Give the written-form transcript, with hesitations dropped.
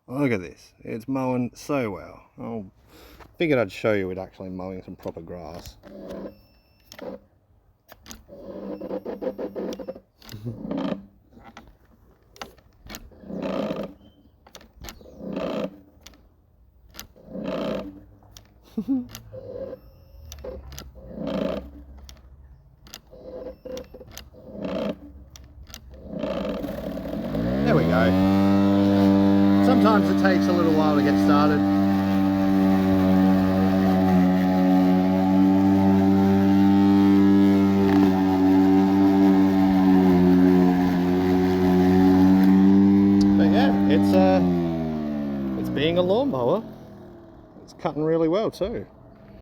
Look at this, it's mowing so well. I figured I'd show you it actually mowing some proper grass. There we go. Sometimes it takes a little while to get started. But yeah, it's being a lawnmower. It's cutting really well too.